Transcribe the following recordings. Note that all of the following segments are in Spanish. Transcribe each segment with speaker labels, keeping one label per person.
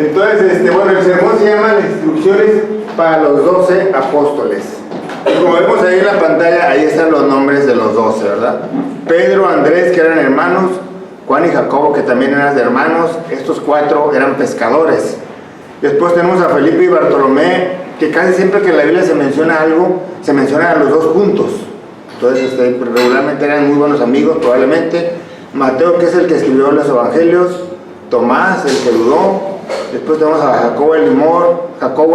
Speaker 1: Entonces, bueno, el sermón se llama Las instrucciones para los 12 apóstoles. Y como vemos ahí en la pantalla, ahí están los nombres de los 12, ¿verdad? Pedro, Andrés, que eran hermanos, Juan y Jacobo, que también eran hermanos. Estos 4 eran pescadores. Después tenemos a Felipe y Bartolomé, que casi siempre que en la Biblia se menciona algo, se menciona a los 2 juntos. Entonces, regularmente eran muy buenos amigos, probablemente. Mateo, que es el que escribió los evangelios. Tomás, el que dudó. Después tenemos a Jacobo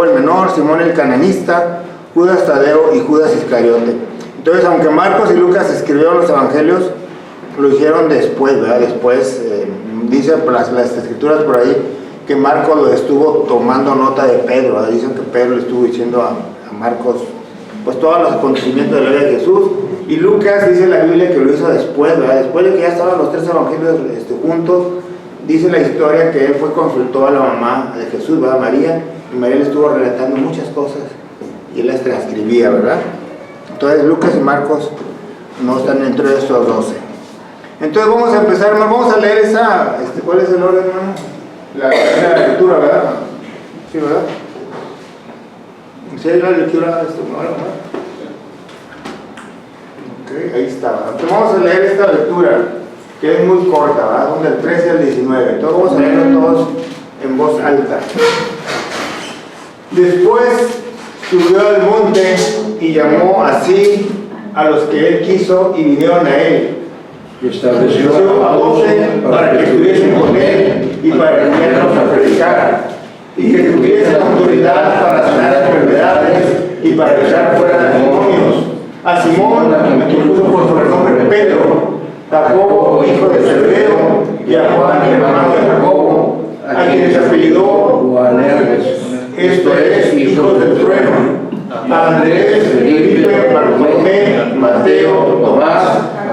Speaker 1: el menor, Simón el cananista, Judas Tadeo y Judas Iscariote. Entonces, aunque Marcos y Lucas escribieron los evangelios, lo hicieron después, ¿verdad? Después, dice las escrituras por ahí, que Marcos lo estuvo tomando nota de Pedro, ¿verdad? Dicen que Pedro le estuvo diciendo a Marcos, pues todos los acontecimientos de la vida de Jesús. Y Lucas dice en la Biblia que lo hizo después, ¿verdad? Después de que ya estaban los 3 evangelios juntos. Dice la historia que él consultó a la mamá de Jesús, ¿verdad? María, y María le estuvo relatando muchas cosas y él las transcribía, ¿verdad? Entonces Lucas y Marcos no están dentro de estos 12. Entonces vamos a empezar, hermano, vamos a leer esa, ¿cuál es el orden, hermano? La lectura, ¿verdad? Sí, ¿verdad? ¿Sí es la lectura de esto? ¿No? Ok, ahí está, ¿verdad? Entonces vamos a leer esta lectura, que es muy corta, ¿verdad? Son del 13 al 19. Entonces vamos a leerlo todos en voz alta. Después subió al monte y llamó así a los que él quiso y vinieron a él.
Speaker 2: Y estableció
Speaker 1: a 12 para que estuviesen con él y para enviarlos a predicar, y que tuviesen autoridad para sanar enfermedades y para echar fuera demonios. A Simón, que puso por sobrenombre Pedro, Jacobo, hijo de Zebedeo, y a Juan, hermano de Jacobo, a quien se apellidó Boanerges, esto es, hijos del trueno, a Andrés, Felipe, Bartolomé, Mateo, Tomás,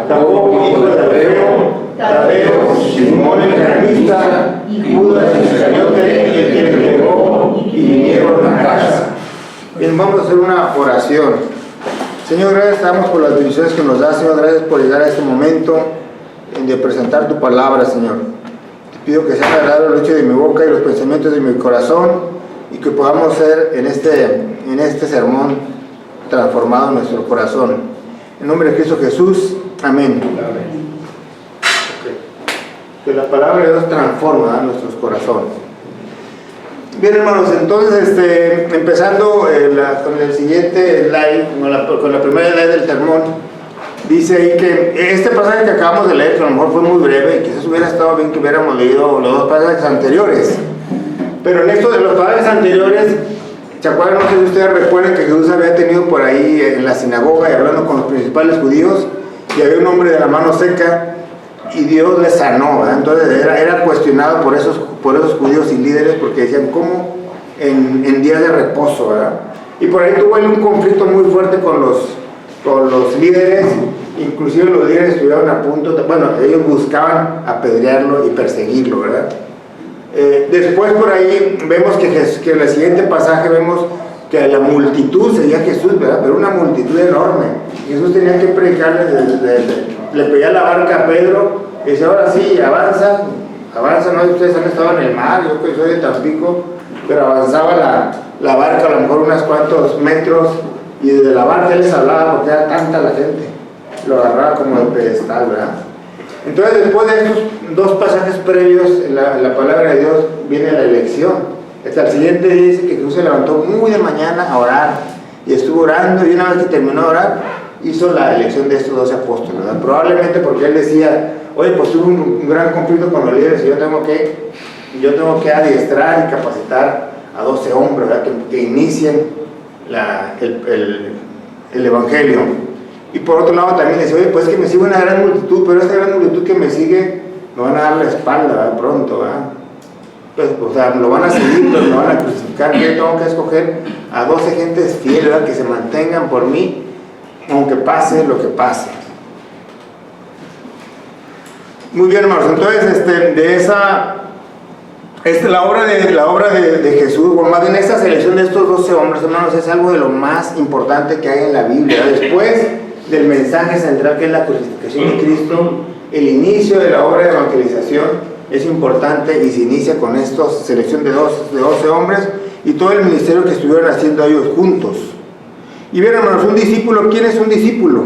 Speaker 1: Jacobo, hijo de Tadeo, Simón el cananista, Judas Iscariote, y el que le entregó, y vinieron a casa. Bien, vamos a hacer una oración. Señor, gracias te damos por las bendiciones que nos das, Señor, gracias por llegar a este momento de presentar tu palabra, Señor. Te pido que sea agradable el hecho de mi boca y los pensamientos de mi corazón, y que podamos ser en este sermón transformado en nuestro corazón. En nombre de Cristo Jesús, amén. Okay. Que la palabra de Dios transforma nuestros corazones. Bien, hermanos, entonces empezando con el siguiente slide, con la primera slide del sermón, dice ahí que este pasaje que acabamos de leer, que a lo mejor fue muy breve y quizás hubiera estado bien que hubiéramos leído los 2 pasajes anteriores, pero en esto de los pasajes anteriores, ¿se acuerdan? No sé si ustedes recuerdan que Jesús había tenido por ahí en la sinagoga y hablando con los principales judíos, y había un hombre de la mano seca y Dios le sanó, ¿verdad? Entonces era cuestionado por esos judíos y líderes, porque decían, ¿cómo en días de reposo, ¿verdad? Y por ahí tuvo un conflicto muy fuerte con los líderes, inclusive los líderes estuvieron a punto, ellos buscaban apedrearlo y perseguirlo, ¿verdad? Después por ahí vemos que en el siguiente pasaje vemos que la multitud seguía a Jesús, ¿verdad? Pero una multitud enorme. Jesús tenía que predicarles, le pedía la barca a Pedro, y decía, ahora sí, avanza, no, ustedes han estado en el mar, yo que soy de Tampico, pero avanzaba la barca a lo mejor unos cuantos metros, y desde la barca él les hablaba porque era tanta la gente, lo agarraba como de pedestal, ¿verdad? Entonces, después de estos 2 pasajes previos en la palabra de Dios, viene la elección. Hasta el siguiente día dice que Jesús se levantó muy de mañana a orar, y estuvo orando, y una vez que terminó de orar, hizo la elección de estos 12 apóstoles, ¿verdad? Probablemente porque él decía, oye, pues tuve un gran conflicto con los líderes, y yo tengo que adiestrar y capacitar a 12 hombres, ¿verdad? Que inicien el evangelio. Y por otro lado también dice, oye, pues que me sigue una gran multitud, pero esta gran multitud que me sigue me van a dar la espalda, ¿verdad? Pronto, ¿verdad? Pues, o sea, lo van a seguir, pero me van a crucificar. Yo tengo que escoger a 12 gentes fieles, ¿verdad? Que se mantengan por mí, aunque pase lo que pase. Muy bien, hermanos, entonces la obra de Jesús, o más bien esta selección de estos 12 hombres, hermanos, es algo de lo más importante que hay en la Biblia. Después del mensaje central, que es la crucifixión de Cristo, el inicio de la obra de evangelización, es importante y se inicia con esta selección de 12 hombres y todo el ministerio que estuvieron haciendo ellos juntos. Y bien, hermanos, un discípulo, ¿quién es un discípulo?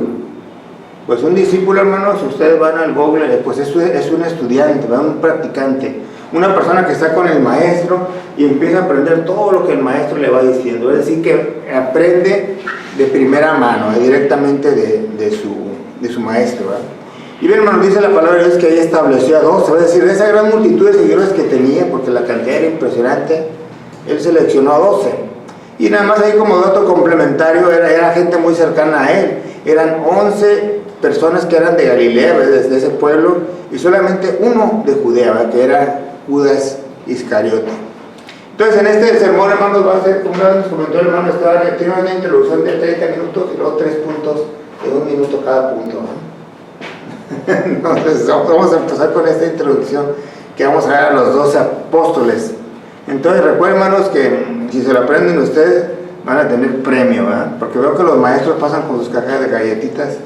Speaker 1: Pues un discípulo, hermanos, si ustedes van al Google, pues es un estudiante, un practicante, una persona que está con el maestro y empieza a aprender todo lo que el maestro le va diciendo, es decir, que aprende de primera mano, directamente de su maestro, ¿verdad? Y bien, hermanos, dice la palabra de Dios que ella estableció a 12, es decir, de esa gran multitud de seguidores que tenía, porque la cantidad era impresionante, él seleccionó a 12. Y nada más ahí como dato complementario, era gente muy cercana a él, eran 11 personas que eran de Galilea, desde ese pueblo, y solamente uno de Judea, ¿verdad? Que era Judas Iscariote. Entonces, en este sermón, hermanos, va a ser, como una vez nos comentó el hermano, tiene una introducción de 30 minutos y luego 3 puntos de 1 minuto cada punto, ¿no? Entonces, vamos a empezar con esta introducción que vamos a ver a los 12 apóstoles. Entonces, recuerden, hermanos, que si se lo aprenden ustedes, van a tener premio, ¿verdad? Porque veo que los maestros pasan con sus cajas de galletitas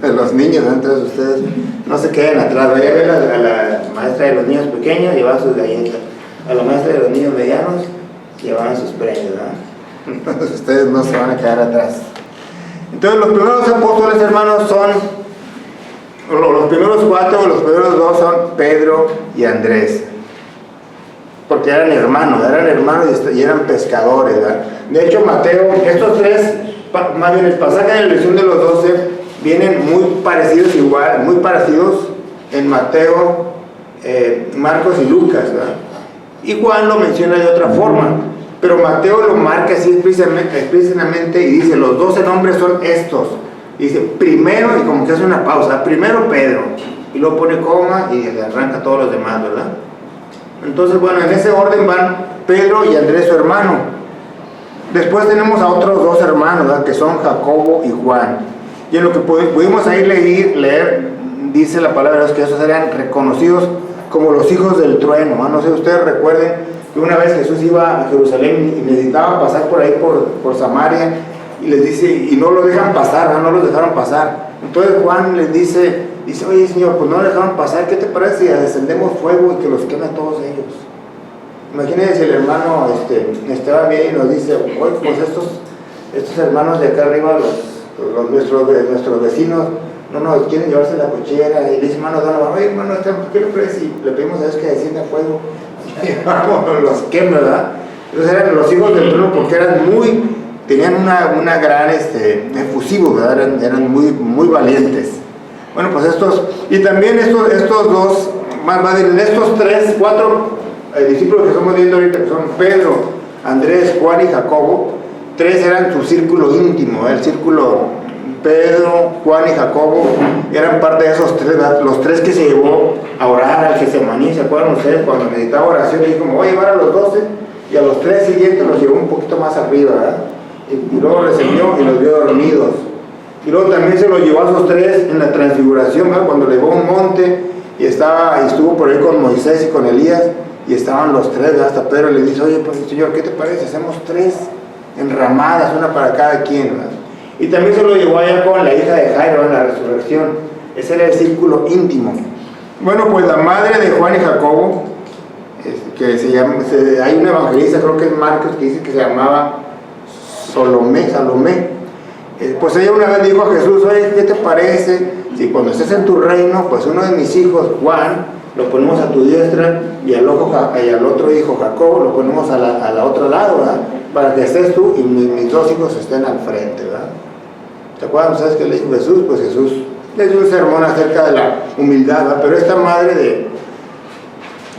Speaker 1: de los niños, ¿no? Entonces ustedes no se queden atrás. Vaya a ver a la maestra de los niños pequeños, llevar sus galletas. A la maestra de los niños medianos, llevaban sus premios, ¿verdad? Entonces ustedes no se van a quedar atrás. Entonces los primeros apóstoles, hermanos, son los primeros 4, los primeros 2 son Pedro y Andrés, porque eran hermanos y eran pescadores, ¿verdad? De hecho, Mateo, estos tres, más bien el pasaje de la elección de los 12 vienen muy parecidos en Mateo, Marcos y Lucas, ¿verdad? Y Juan lo menciona de otra forma, pero Mateo lo marca así explícitamente y dice, los 12 nombres son estos. Dice, primero, y como que hace una pausa, primero Pedro, y luego pone coma y le arranca todos los demás, ¿verdad? Entonces, bueno, en ese orden van Pedro y Andrés, su hermano. Después tenemos a otros 2 hermanos, ¿verdad? Que son Jacobo y Juan. Y en lo que pudimos ahí leer, dice la palabra de Dios que esos eran reconocidos como los hijos del trueno, ¿no? No sé si ustedes recuerden que una vez Jesús iba a Jerusalén y necesitaba pasar por ahí por Samaria, y les dice, y no lo dejan pasar, no los dejaron pasar. Entonces Juan les dice, oye Señor, pues no lo dejaron pasar, ¿qué te parece si descendemos fuego y que los queme a todos ellos? Imagínense si el hermano Esteban viene y nos dice, oye, pues estos hermanos de acá arriba, nuestros vecinos, no nos quieren llevarse la cochera, y le dice, hermano, oye hermano, ¿qué le parece si le pedimos a Dios que descienda fuego? Y los queme, ¿verdad? Entonces eran los hijos del trono porque tenían una gran efusivo, ¿verdad? Eran muy valientes. Bueno, pues y también estos 2, más bien estos 4 discípulos que estamos viendo ahorita, que son Pedro, Andrés, Juan y Jacobo, 3 eran su círculo íntimo, el círculo Pedro, Juan y Jacobo eran parte de esos 3, ¿verdad? Los 3 que se llevó a orar al Getsemaní. ¿Se acuerdan ustedes cuando meditaba oración? Y dijo, voy a llevar a los 12 y a los 3 siguientes los llevó un poquito más arriba, ¿verdad? Y luego les envió y los vio dormidos. Y luego también se los llevó a esos 3 en la transfiguración, ¿verdad? Cuando le llevó a un monte y estuvo por ahí con Moisés y con Elías, y estaban los 3, ¿verdad? Hasta Pedro le dice, oye, pues Señor, ¿qué te parece? Hacemos 3 enramadas, una para cada quien, ¿verdad? Y también se lo llevó allá con la hija de Jairo en la resurrección. Ese era el círculo íntimo. Bueno, pues la madre de Juan y Jacobo, hay un evangelista, creo que es Marcos, que dice que se llamaba Salomé. Pues ella una vez dijo a Jesús, oye, ¿qué te parece si cuando estés en tu reino, pues uno de mis hijos, Juan, lo ponemos a tu diestra, y al otro hijo, Jacobo, lo ponemos a la otro lado, ¿verdad? Para que estés tú y mis 2 hijos estén al frente, ¿verdad? ¿Se acuerdan ustedes qué le dijo Jesús? Pues Jesús le dio un sermón acerca de la humildad, ¿verdad? Pero esta madre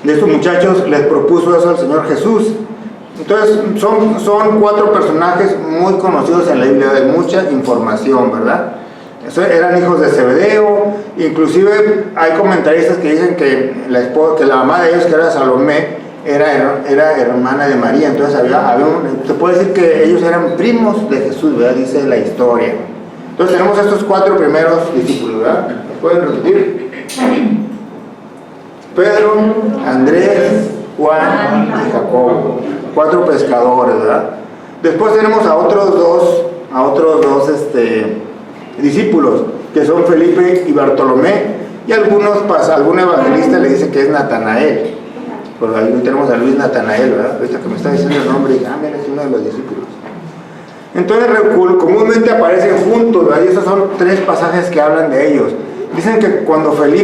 Speaker 1: de estos muchachos les propuso eso al Señor Jesús. Entonces son 4 personajes muy conocidos en la Biblia, de mucha información, ¿verdad? Eran hijos de Zebedeo. Inclusive hay comentaristas que dicen que la mamá de ellos, que era Salomé, era hermana de María. Entonces se puede decir que ellos eran primos de Jesús, ¿verdad? Dice la historia. Entonces tenemos estos 4 primeros discípulos, ¿verdad? ¿Me pueden repetir? Pedro, Andrés, Juan y Jacobo, 4 pescadores, ¿verdad? Después tenemos a otros dos discípulos, que son Felipe y Bartolomé, Y algún evangelista le dice que es Natanael. Por ahí tenemos a Luis Natanael, ¿verdad? Ahorita que me está diciendo el nombre, y mira, es uno de los discípulos. Entonces, comúnmente aparecen juntos, ¿verdad? Y esos son 3 pasajes que hablan de ellos. Dicen que cuando Jesús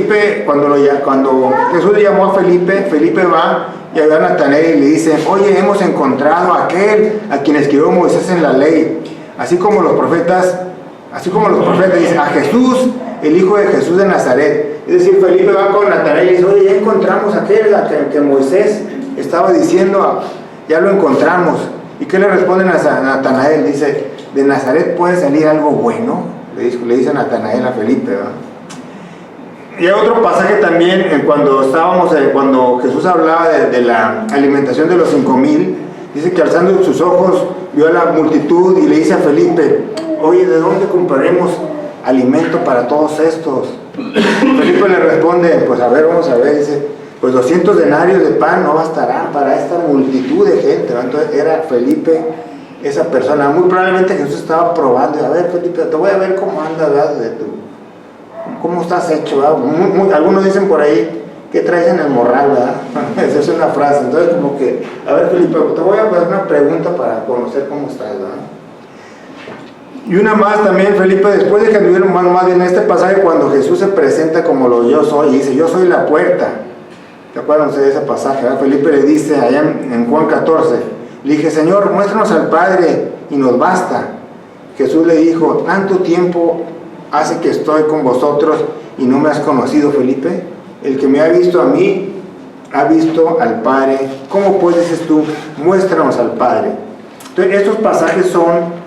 Speaker 1: llamó a Felipe, Felipe va y a Natanael y le dice: oye, hemos encontrado a aquel a quien escribió Moisés en la ley, así como los profetas dicen, a Jesús, el hijo de Jesús de Nazaret. Es decir, Felipe va con Natanael y dice: oye, ya encontramos a aquel que Moisés estaba diciendo, ya lo encontramos. ¿Y qué le responden a Natanael? Dice: ¿de Nazaret puede salir algo bueno? Le dice Natanael a Felipe, ¿verdad? Y hay otro pasaje también, cuando Jesús hablaba de la alimentación de los 5,000, dice que alzando sus ojos vio a la multitud y le dice a Felipe: oye, ¿de dónde compraremos alimento para todos estos? Felipe le responde: pues a ver, vamos a ver, dice, pues 200 denarios de pan no bastarán para esta multitud de gente, ¿no? Entonces era Felipe esa persona. Muy probablemente Jesús estaba probando: a ver, Felipe, te voy a ver cómo andas, ¿verdad? ¿Cómo estás hecho? ¿Verdad? Algunos dicen por ahí: ¿qué traes en el morral? ¿Verdad? Esa es una frase. Entonces, como que, a ver, Felipe, te voy a hacer una pregunta para conocer cómo estás, ¿verdad? Y una más también, Felipe, después de que anduvieron, más bien en este pasaje, cuando Jesús se presenta como lo yo soy, y dice: yo soy la puerta. ¿Se acuerdan ustedes de ese pasaje? ¿Verdad? Felipe le dice allá en Juan 14, le dije: Señor, muéstranos al Padre y nos basta. Jesús le dijo: tanto tiempo hace que estoy con vosotros y no me has conocido, Felipe. El que me ha visto a mí, ha visto al Padre. ¿Cómo pues dices tú: muéstranos al Padre? Entonces, estos pasajes son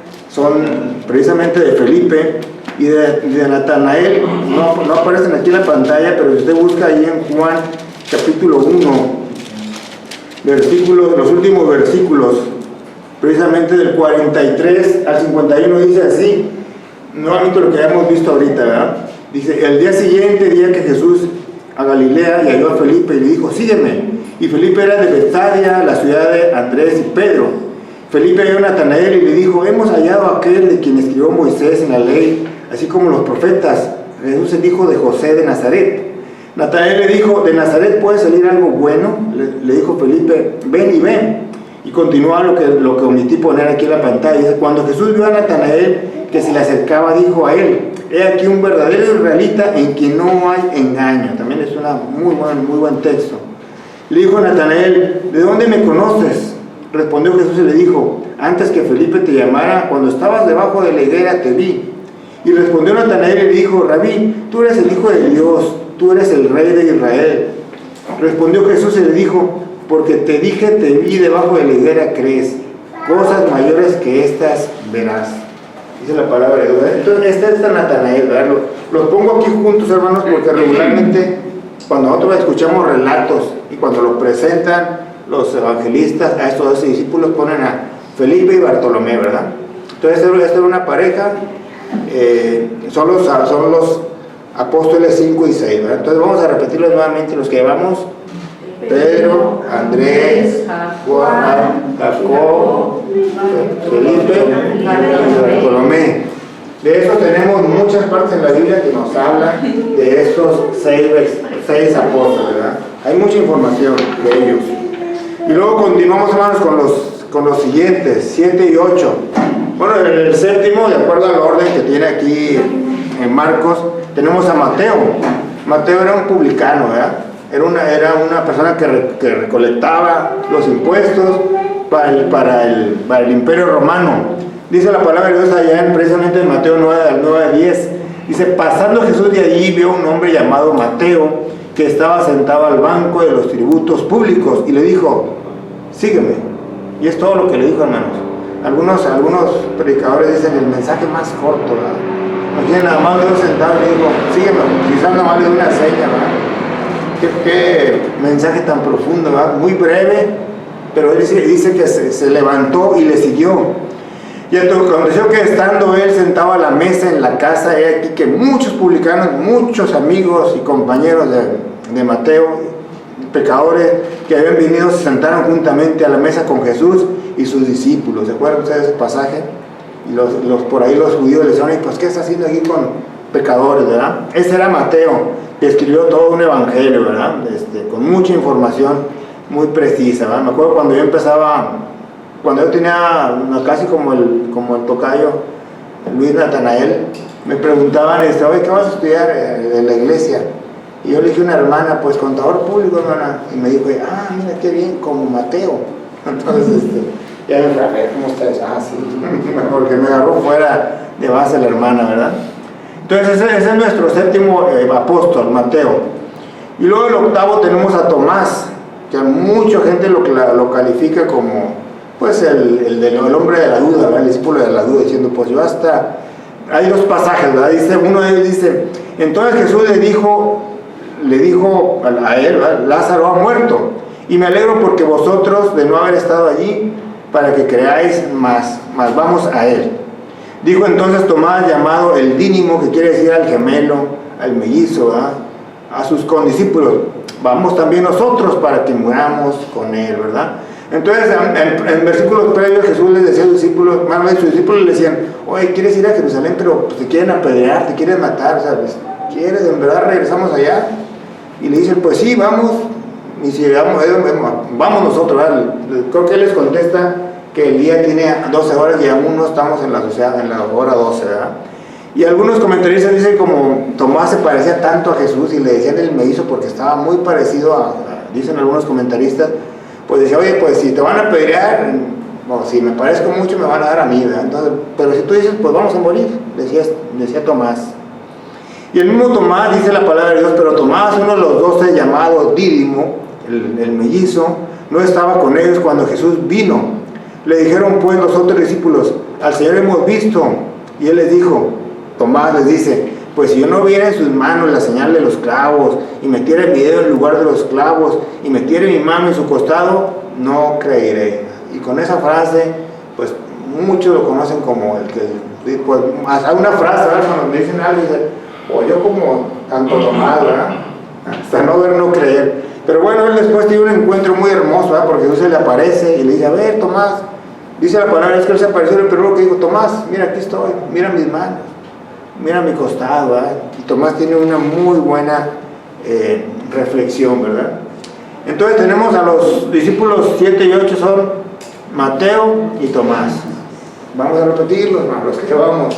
Speaker 1: precisamente de Felipe y de Natanael. No aparecen aquí en la pantalla, pero si usted busca ahí en Juan capítulo 1, los últimos versículos, precisamente del 43 al 51, dice así, nuevamente lo que ya hemos visto ahorita, ¿verdad? Dice: el día siguiente, día que Jesús a Galilea, y halló a Felipe y le dijo: sígueme. Y Felipe era de Bethsaida, la ciudad de Andrés y Pedro. Felipe halló a Natanael y le dijo: hemos hallado a aquel de quien escribió Moisés en la ley, así como los profetas, Jesús, el hijo de José de Nazaret. Natanael le dijo: ¿de Nazaret puede salir algo bueno? Le dijo Felipe: ven y ven. Y continúa lo que omití poner aquí en la pantalla. Dice: cuando Jesús vio a Natanael que se le acercaba, dijo a él: he aquí un verdadero israelita en quien no hay engaño. También es un muy buen texto. Le dijo a Natanael: ¿de dónde me conoces? Respondió Jesús y le dijo: antes que Felipe te llamara, cuando estabas debajo de la higuera te vi. Y respondió Natanael y le dijo: Rabí, tú eres el Hijo de Dios, tú eres el Rey de Israel. Respondió Jesús y le dijo: porque te dije, te vi debajo de la higuera, crees. Cosas mayores que estas verás. Dice la palabra de Dios. Entonces, este es Natanael, ¿verdad? Los pongo aquí juntos, hermanos, porque regularmente cuando nosotros escuchamos relatos y cuando los presentan los evangelistas, a estos 12 discípulos ponen a Felipe y Bartolomé, ¿verdad? Entonces, esta era una pareja, son los apóstoles 5 y 6, ¿verdad? Entonces, vamos a repetirlos nuevamente los que llevamos: Pedro, Andrés, Juan, Jacobo, Felipe y Bartolomé. De eso tenemos muchas partes en la Biblia que nos hablan de estos 6 apóstoles, ¿verdad? Hay mucha información de ellos. Y luego continuamos, hermanos, con los siguientes, 7 y 8. Bueno, en el séptimo, de acuerdo al orden que tiene aquí en Marcos, tenemos a Mateo. Mateo era un publicano, ¿verdad? Era una persona que recolectaba los impuestos para el imperio romano. Dice la palabra de Dios allá precisamente en Mateo 9, al 9 al 10. Dice: pasando Jesús de allí, vio un hombre llamado Mateo, que estaba sentado al banco de los tributos públicos, y le dijo: sígueme. Y es todo lo que le dijo, hermanos. Algunos predicadores dicen el mensaje más corto, ¿verdad? Imaginen, nada más veo sentado y le dijo: sígueme. Quizás nada más le dio una seña, ¿verdad? Qué mensaje tan profundo, ¿verdad? Muy breve, pero él dice que se levantó y le siguió. Y aconteció que estando él sentado a la mesa en la casa, he aquí que muchos publicanos, muchos amigos y compañeros de Mateo, pecadores que habían venido, se sentaron juntamente a la mesa con Jesús y sus discípulos. ¿Se acuerdan ustedes de ese pasaje? Y por ahí los judíos le decían: pues ¿qué está haciendo aquí
Speaker 2: pecadores, ¿verdad? Ese era Mateo, que escribió todo un evangelio, ¿verdad? Con mucha información muy precisa, ¿verdad? Me acuerdo cuando yo empezaba, cuando yo tenía casi como el tocayo Luis Natanael, me preguntaban, oye, ¿qué vas a estudiar en la iglesia? Y yo le dije a una hermana, pues contador público, hermana, y me dijo, mira qué bien, como Mateo. Entonces, ya me dije, ¿cómo estás? Sí, porque me agarró fuera de base la hermana, ¿verdad? Entonces ese es nuestro séptimo apóstol, Mateo. Y luego el octavo tenemos a Tomás, que mucha gente lo califica como, pues, el hombre de la duda, ¿verdad? El discípulo de la duda, diciendo, pues yo hasta... Hay dos pasajes, ¿verdad? Uno de ellos dice, entonces Jesús le dijo a él, ¿verdad? Lázaro ha muerto, y me alegro porque vosotros de no haber estado allí, para que creáis más vamos a él. Dijo entonces Tomás, llamado el Dídimo, que quiere decir al gemelo, al mellizo, ¿verdad? A sus condiscípulos, vamos también nosotros para que muramos con él, ¿verdad? Entonces en versículos previos Jesús les decía a sus discípulos, sus discípulos le decían, oye, ¿quieres ir a Jerusalén? Pero pues, te quieren apedrear, te quieren matar, ¿sabes? ¿Quieres? ¿En verdad regresamos allá? Y le dicen, pues sí, vamos. Y si vamos nosotros, ¿verdad? Creo que él les contesta que el día tiene 12 horas y aún no estamos en la hora 12, ¿verdad? Y algunos comentaristas dicen como Tomás se parecía tanto a Jesús y le decían el mellizo porque estaba muy parecido dicen algunos comentaristas, pues decía, oye, pues si te van a apedrear, o si me parezco mucho me van a dar a mí, ¿verdad? Entonces, pero si tú dices, pues vamos a morir, decía Tomás. Y el mismo Tomás dice la palabra de Dios, pero Tomás, uno de los 12 llamado Dídimo, el mellizo, no estaba con ellos cuando Jesús vino. Le dijeron pues los otros discípulos, al Señor hemos visto. Y él les dijo, Tomás les dice, pues si yo no viera en sus manos la señal de los clavos, y metiera mi dedo en lugar de los clavos, y metiera mi mano en su costado, no creeré. Y con esa frase, pues muchos lo conocen como el que, pues, hasta una frase, ¿verdad? Cuando me dicen algo, dicen, o yo como tanto Tomás, ¿verdad? Hasta no ver, no creer. Pero bueno, él después tiene un encuentro muy hermoso, ¿verdad? Porque Jesús se le aparece y le dice, a ver, Tomás, dice la palabra, es que él se apareció, el primero que dijo, Tomás, mira, aquí estoy, mira mis manos, mira mi costado, ¿verdad? Y Tomás tiene una muy buena reflexión, ¿verdad? Entonces tenemos a los discípulos 7 y 8 son Mateo y Tomás. Vamos a repetirlos, los que vamos.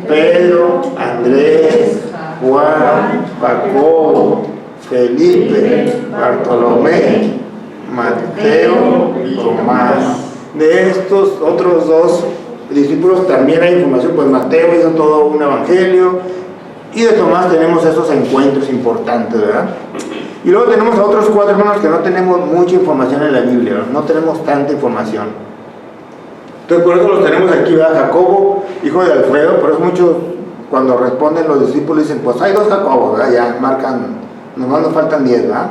Speaker 2: Pedro, Andrés, Juan, Jacobo, Felipe, Bartolomé, Mateo y Tomás. De estos otros dos discípulos también hay información, pues Mateo hizo todo un evangelio, y de Tomás tenemos esos encuentros importantes, ¿verdad? Y luego tenemos a otros 4 hermanos que no tenemos mucha información en la Biblia, ¿verdad? No tenemos tanta información. Entonces por eso los tenemos aquí, ¿verdad? Jacobo, hijo de Alfeo, por eso muchos cuando responden los discípulos dicen, pues hay 2 Jacobos, ¿verdad? Ya marcan, nomás nos faltan 10, ¿verdad?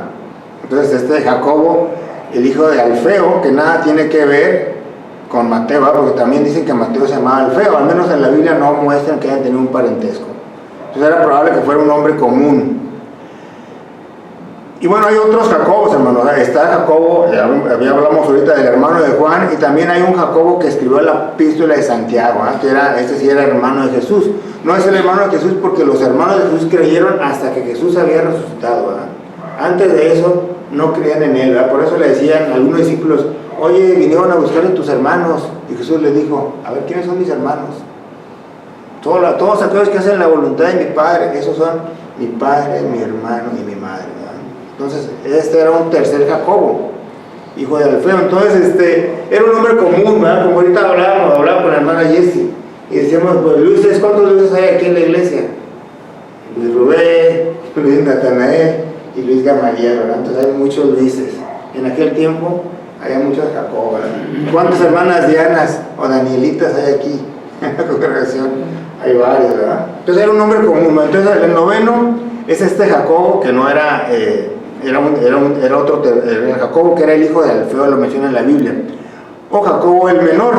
Speaker 2: Entonces Jacobo, el hijo de Alfeo, que nada tiene que ver con Mateo, ¿verdad? Porque también dicen que Mateo se llamaba Alfeo, al menos en la Biblia no muestran que hayan tenido un parentesco. Entonces era probable que fuera un hombre común. Y bueno, hay otros Jacobos, hermanos. Está Jacobo, ya hablamos ahorita del hermano de Juan, y también hay un Jacobo que escribió la epístola de Santiago, ¿eh? Este sí era hermano de Jesús. No es el hermano de Jesús porque los hermanos de Jesús creyeron hasta que Jesús había resucitado, ¿verdad? Antes de eso no creían en él, ¿verdad? Por eso le decían a algunos discípulos, oye, vinieron a buscar a tus hermanos. Y Jesús les dijo, a ver, ¿quiénes son mis hermanos? Todos aquellos que hacen la voluntad de mi Padre, esos son mi Padre, mi hermano y mi madre, ¿verdad? Entonces, este era un tercer Jacobo, hijo de Alfeo. Entonces, era un hombre común, ¿verdad? Como ahorita hablaba con la hermana Jessie, y decíamos, pues Luises, ¿cuántos Luises hay aquí en la iglesia? Luis Rubén, Luis Natanael y Luis Gamaliel, ¿verdad? Entonces hay muchos Luises. En aquel tiempo había muchos Jacobos, ¿verdad? ¿Cuántas hermanas Dianas o Danielitas hay aquí? En la congregación hay varias, ¿verdad? Entonces era un hombre común, ¿no? Entonces el noveno es Jacobo, que no era... Era otro Jacobo, que era el hijo de Alfeo, lo menciona en la Biblia, o Jacobo el menor.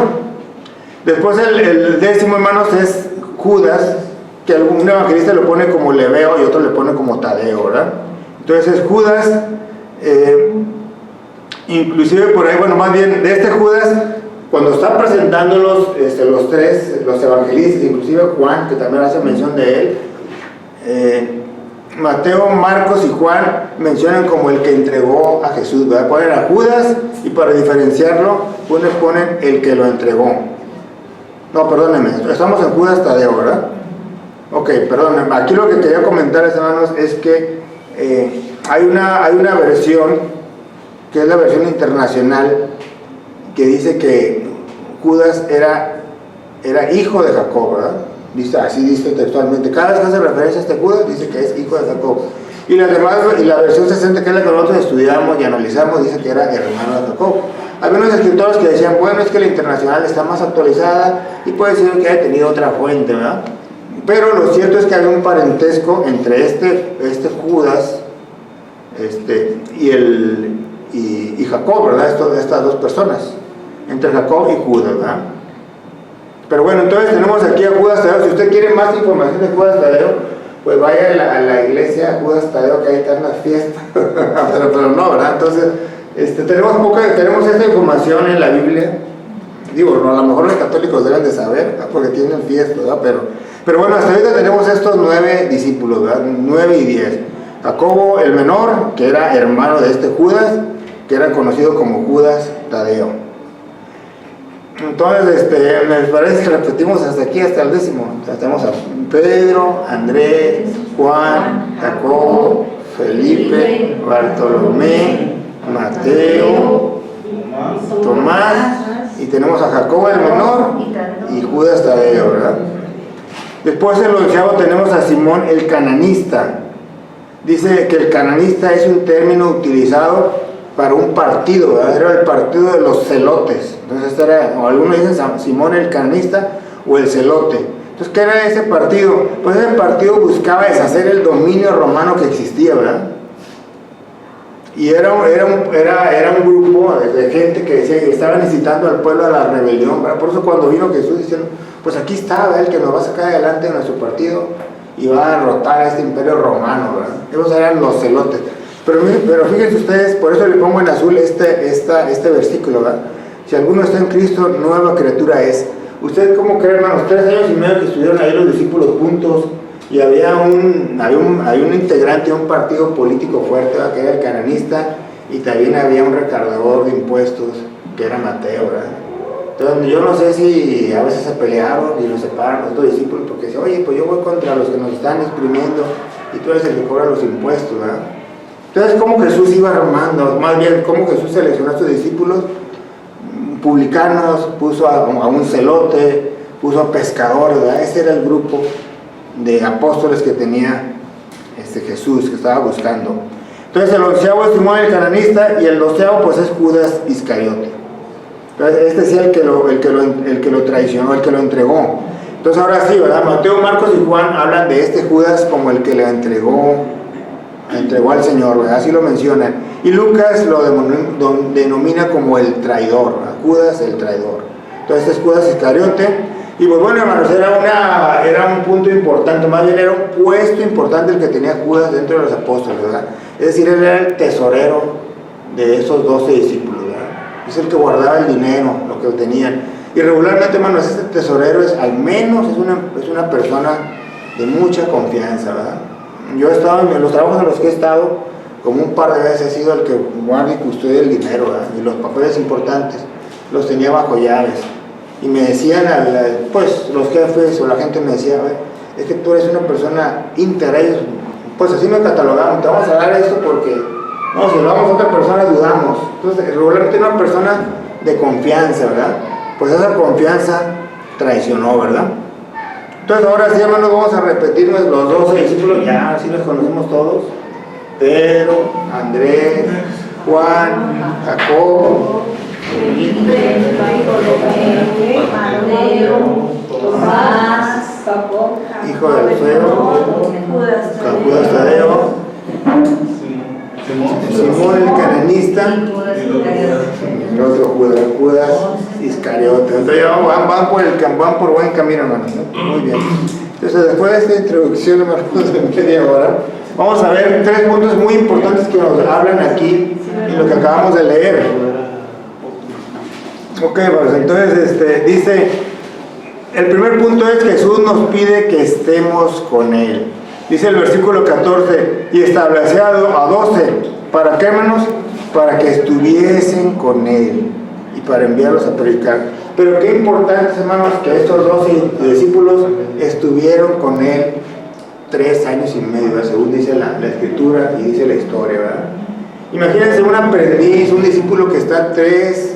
Speaker 2: Después el décimo, hermanos, es Judas, que un evangelista lo pone como Leveo y otro le pone como Tadeo, ¿verdad? Entonces es Judas, inclusive por ahí, bueno, más bien de Judas cuando está presentándolos los tres, los evangelistas, inclusive Juan, que también hace mención de él, Mateo, Marcos y Juan mencionan como el que entregó a Jesús, ¿verdad? Ponen a Judas y para diferenciarlo ponen el que lo entregó. No, perdónenme, estamos en Judas Tadeo, ¿verdad? Ok, perdónenme. Aquí lo que quería comentarles, hermanos, es que hay una versión, que es la versión internacional, que dice que Judas era hijo de Jacob, ¿verdad? Así dice textualmente. Cada vez que hace referencia a este Judas, dice que es hijo de Jacob. Y la versión 60, que es la que nosotros estudiamos y analizamos, dice que era hermano de Jacob. Hay unos escritores que decían, bueno, es que la internacional está más actualizada y puede ser que haya tenido otra fuente, ¿verdad? Pero lo cierto es que había un parentesco entre este Judas y Jacob, ¿verdad? Estas dos personas, entre Jacob y Judas, ¿verdad? Pero bueno, entonces tenemos aquí a Judas Tadeo. Si usted quiere más información de Judas Tadeo, pues vaya a la iglesia Judas Tadeo, que ahí están las fiestas. pero no, ¿verdad? Entonces, tenemos esta información en la Biblia. Digo, a lo mejor los católicos deben de saber, ¿verdad? Porque tienen fiestas, ¿verdad? Pero bueno, hasta ahorita tenemos estos 9 discípulos, ¿verdad? 9 y 10. Jacobo el menor, que era hermano de este Judas, que era conocido como Judas Tadeo. Entonces, me parece que repetimos hasta aquí, hasta el 10. Tenemos a Pedro, Andrés, Juan, Jacobo, Felipe, Bartolomé, Mateo, Tomás, y tenemos a Jacobo el menor y Judas Tadeo, ¿verdad? Después en el 11º tenemos a Simón el cananista. Dice que el cananista es un término utilizado para un partido, ¿verdad? Era el partido de los celotes. Entonces o algunos dicen Simón el cananista o el celote. Entonces, ¿qué era ese partido? Pues ese partido buscaba deshacer el dominio romano que existía, ¿verdad? Y era un grupo de gente que decía que estaba incitando al pueblo a la rebelión, ¿verdad? Por eso cuando vino Jesús diciendo, pues aquí está, ¿verdad? El que nos va a sacar adelante de nuestro partido y va a derrotar a este imperio romano, ¿verdad? Esos eran los celotes. Pero fíjense ustedes, por eso le pongo en azul este versículo, ¿verdad? Si alguno está en Cristo, nueva criatura es. ¿Ustedes cómo creen, hermanos? 3 años y medio que estuvieron ahí los discípulos juntos y había un integrante de un partido político fuerte, ¿verdad? Que era el cananista, y también había un recaudador de impuestos que era Mateo, ¿verdad? Entonces yo no sé si a veces se pelearon y los separaron estos discípulos porque decían, oye, pues yo voy contra los que nos están exprimiendo y tú eres el que cobra los impuestos, ¿verdad? Entonces, ¿cómo Jesús iba armando? Más bien, ¿cómo Jesús seleccionó a sus discípulos? Publicanos, puso a un celote, puso a pescadores, ¿verdad? Ese era el grupo de apóstoles que tenía Jesús, que estaba buscando. Entonces, el 11º es Simón el cananista y el 12º pues es Judas Iscariote. Entonces, este sí el que lo traicionó, el que lo entregó. Entonces, ahora sí, ¿verdad? Mateo, Marcos y Juan hablan de este Judas como el que le entregó al Señor, ¿verdad? Así lo mencionan. Y Lucas lo denomina como el traidor, ¿verdad? Judas el traidor. Entonces este es Judas Iscariote. Y pues bueno, hermanos, era un punto importante, más bien era un puesto importante el que tenía Judas dentro de los apóstoles, ¿verdad? Es decir, él era el tesorero de esos 12 discípulos, ¿verdad? Es el que guardaba el dinero, lo que tenían. Y regularmente, hermanos, este tesorero al menos es una persona de mucha confianza, ¿verdad? Yo he estado en los trabajos en los que he estado, como un par de veces he sido el que guarda y custodia el dinero, ¿verdad? Y los papeles importantes los tenía bajo llaves. Y me decían, pues los jefes o la gente me decía, es que tú eres una persona íntegra. Ellos, pues así me catalogaron, te vamos a dar esto porque, no, si lo damos a otra persona dudamos. Entonces, regularmente una persona de confianza, ¿verdad? Pues esa confianza traicionó, ¿verdad? Entonces ahora sí, hermanos, vamos a repetirnos los 12 discípulos, ya así los conocemos todos. Pedro, Andrés, Juan, Jacobo,
Speaker 3: Felipe, Bartolomé, Mateo, Tomás,
Speaker 2: hijo de Alfeo, Judas Tadeo, Simón el cananista, el otro Judas Iscariote. Entonces ya van por buen camino, hermanos, ¿no? Muy bien. Entonces después de esta introducción, hermanos, de media hora, vamos a ver 3 puntos muy importantes que nos hablan aquí en lo que acabamos de leer. Ok, pues entonces dice, el primer punto es que Jesús nos pide que estemos con Él. Dice el versículo 14, y estableció a 12, ¿para qué, hermanos? Para que estuviesen con Él y para enviarlos a predicar. Pero qué importante, hermanos, que estos 12 discípulos estuvieron con Él 3 años y medio, ¿verdad? Según dice la Escritura y dice la historia, ¿verdad? Imagínense un aprendiz, un discípulo que está 3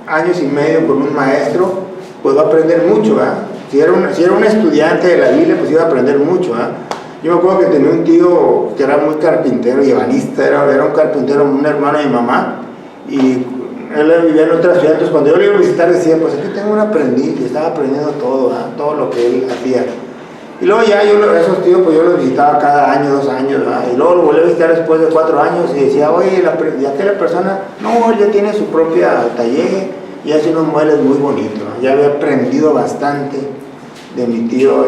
Speaker 2: años y medio con un maestro, pues va a aprender mucho, ¿verdad? Si era un estudiante de la Biblia, pues iba a aprender mucho, ¿verdad? Yo me acuerdo que tenía un tío que era muy carpintero y ebanista, era un carpintero, un hermano de mi mamá, y él vivía en otra ciudad. Entonces cuando yo le iba a visitar decía, pues aquí tengo un aprendiz, y estaba aprendiendo todo, ¿verdad? Todo lo que él hacía. Y luego ya esos tíos, pues yo los visitaba cada año, 2 años, ¿verdad? Y luego lo volví a visitar después de 4 años y decía, oye, ya que la persona, no, él ya tiene su propia taller y hace unos muebles muy bonitos, ¿no? Ya había aprendido bastante de mi tío,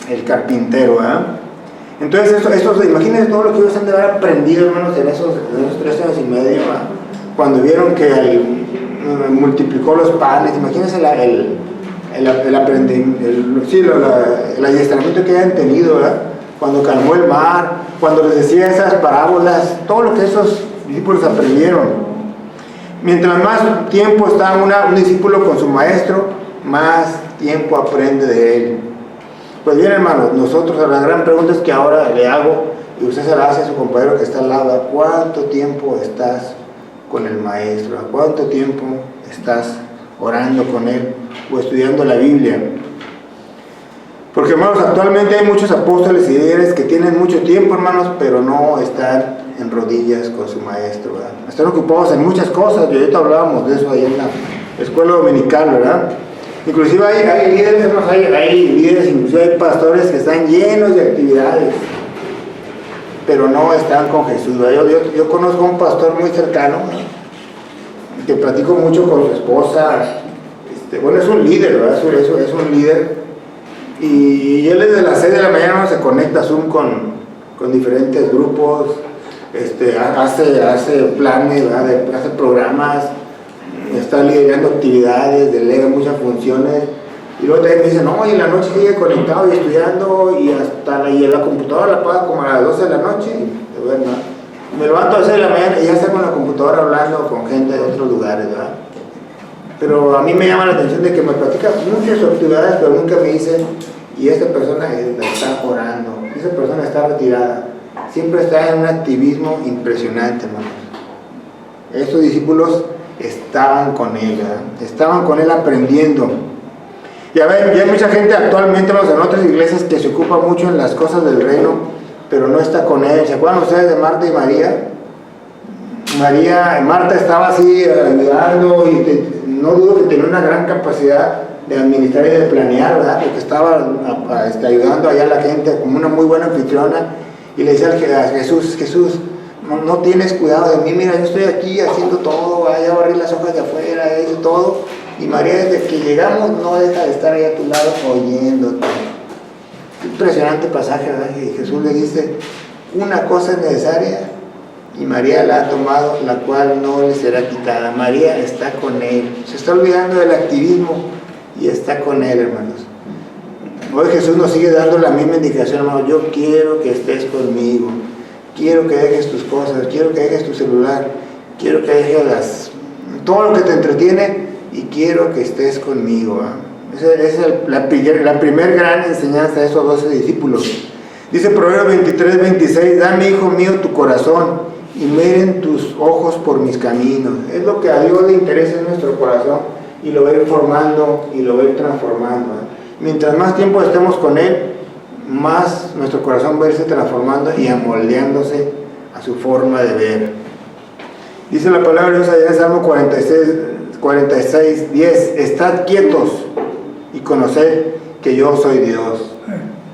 Speaker 2: el carpintero, ¿verdad? Entonces, imagínense todo lo que ellos han de haber aprendido, hermanos, en esos 3 años y medio, ¿verdad? Cuando vieron que multiplicó los panes, imagínense el adiestramiento que hayan tenido, ¿verdad? Cuando calmó el mar, cuando les decía esas parábolas, todo lo que esos discípulos aprendieron. Mientras más tiempo está un discípulo con su maestro, más tiempo aprende de él. Pues bien, hermanos, nosotros, la gran pregunta es que ahora le hago, y usted se la hace a su compañero que está al lado: ¿cuánto tiempo estás con el maestro? ¿Cuánto tiempo estás orando con él o estudiando la Biblia? Porque, hermanos, actualmente hay muchos apóstoles y líderes que tienen mucho tiempo, hermanos, pero no están en rodillas con su maestro, ¿verdad? Están ocupados en muchas cosas, y ahorita hablábamos de eso ahí en la escuela dominical, ¿verdad? Inclusive hay líderes, hermanos, hay líderes, inclusive hay pastores que están llenos de actividades, pero no están con Jesús, ¿verdad? Yo conozco a un pastor muy cercano, ¿verdad? Que platico mucho con su esposa. Bueno, es un líder, ¿verdad? Es un líder, y él desde las 6 de la mañana se conecta a Zoom con diferentes grupos, hace planes, ¿verdad? Hace programas, está liderando actividades, delega muchas funciones, y luego también me dicen, no, y en la noche sigue conectado y estudiando, y la computadora la apaga como a las 12 de la noche, de verdad. Me levanto a las 6 de la mañana y ya está con la computadora hablando con gente de otros lugares, ¿verdad? Pero a mí me llama la atención de que me platica muchas actividades, pero nunca me dicen, y esta persona está orando, esa persona está retirada. Siempre está en un activismo impresionante, hermanos. Estos discípulos estaban con él, ¿verdad? Estaban con él aprendiendo. Y hay mucha gente actualmente, hermanos, en otras iglesias que se ocupa mucho en las cosas del reino, pero no está con él. ¿Se acuerdan ustedes de Marta y María? Marta estaba así ayudando, y no dudo que tenía una gran capacidad de administrar y de planear, ¿verdad? Porque estaba ayudando allá a la gente como una muy buena anfitriona, y le decía a Jesús, no tienes cuidado de mí, mira, yo estoy aquí haciendo todo, ya barrí las hojas de afuera, hice todo, y María desde que llegamos no deja de estar ahí a tu lado oyéndote. Impresionante pasaje, ¿verdad? Y Jesús le dice, una cosa es necesaria, y María la ha tomado, la cual no le será quitada. María está con él, se está olvidando del activismo y está con él, hermanos. Hoy Jesús nos sigue dando la misma indicación, hermanos: yo quiero que estés conmigo, quiero que dejes tus cosas, quiero que dejes tu celular, quiero que dejes todo lo que te entretiene, y quiero que estés conmigo, ¿eh? Esa es la primera gran enseñanza de esos 12 discípulos. Dice Proverbios 23:26, dame, hijo mío, tu corazón, y miren tus ojos por mis caminos. Es lo que a Dios le interesa en nuestro corazón, y lo va a ir formando y lo va a ir transformando, ¿eh? Mientras más tiempo estemos con Él, más nuestro corazón va a irse transformando y amoldeándose a su forma de ver. Dice la palabra de Dios allá en Salmo 46:10, estad quietos y conoced que yo soy Dios.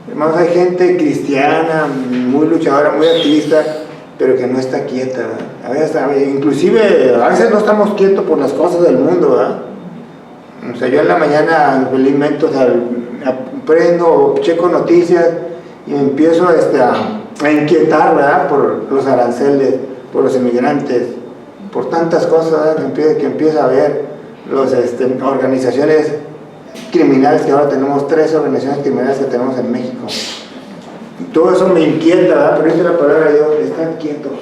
Speaker 2: Hermanos, hay gente cristiana, muy luchadora, muy activista, pero que no está quieta, ¿verdad? A veces no estamos quietos por las cosas del mundo, ¿verdad? O sea, yo en la mañana felizmente, aprendo, checo noticias y me empiezo a inquietar, ¿verdad? Por los aranceles, por los inmigrantes, por tantas cosas, ¿verdad? que empiezo a ver organizaciones criminales, que ahora tenemos 3 organizaciones criminales que tenemos en México. Todo eso me inquieta, ¿verdad? Pero dice la palabra de Dios, están quietos.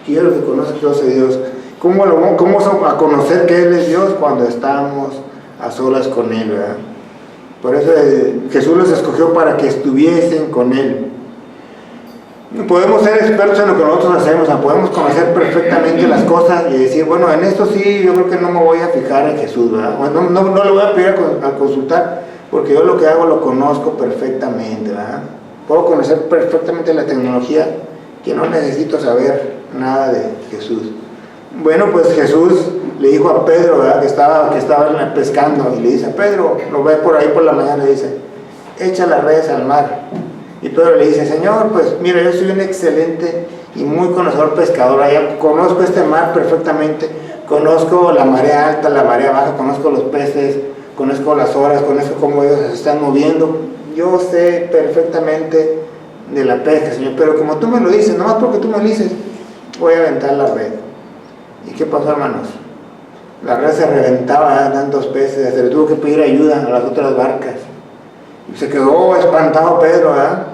Speaker 2: Quiero que conozcan Dios de Dios. ¿Cómo vamos a conocer que Él es Dios? Cuando estamos a solas con Él, ¿verdad? Por eso Jesús los escogió para que estuviesen con Él. Podemos ser expertos en lo que nosotros hacemos, o sea, podemos conocer perfectamente las cosas y decir, bueno, en esto sí, yo creo que no me voy a fijar en Jesús, ¿verdad? Bueno, no le voy a pedir a consultar, porque yo lo que hago lo conozco perfectamente, ¿verdad? Puedo conocer perfectamente la tecnología, que no necesito saber nada de Jesús. Bueno, pues Jesús le dijo a Pedro, ¿verdad? que estaba pescando, y le dice a Pedro, lo ve por ahí por la mañana, le dice, echa las redes al mar. Y Pedro le dice, Señor, pues mira, yo soy un excelente y muy conocedor pescador, ya conozco este mar perfectamente, conozco la marea alta, la marea baja, conozco los peces, conozco las olas, conozco cómo ellos se están moviendo, yo sé perfectamente de la pesca, Señor, pero como tú me lo dices, nomás porque tú me lo dices, voy a aventar la red. ¿Y qué pasó, hermanos? La red se reventaba, tantos peces, se le tuvo que pedir ayuda a las otras barcas. Y se quedó espantado Pedro, ¿verdad?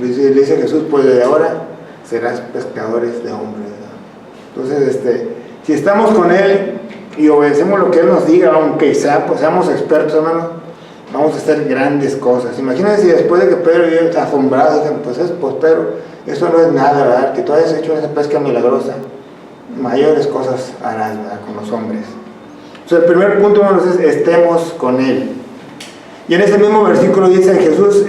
Speaker 2: Le dice Jesús, pues desde ahora serás pescadores de hombres, ¿verdad? Entonces, si estamos con Él y obedecemos lo que Él nos diga, aunque seamos expertos, hermanos, vamos a hacer grandes cosas. Imagínense si después de que Pedro y yo asombrados dijeron, pues Pedro, eso no es nada, ¿verdad? Que tú hayas hecho esa pesca milagrosa, mayores cosas harás, ¿verdad? Con los hombres. Entonces, el primer punto, hermanos, es estemos con Él. Y en ese mismo versículo dice Jesús,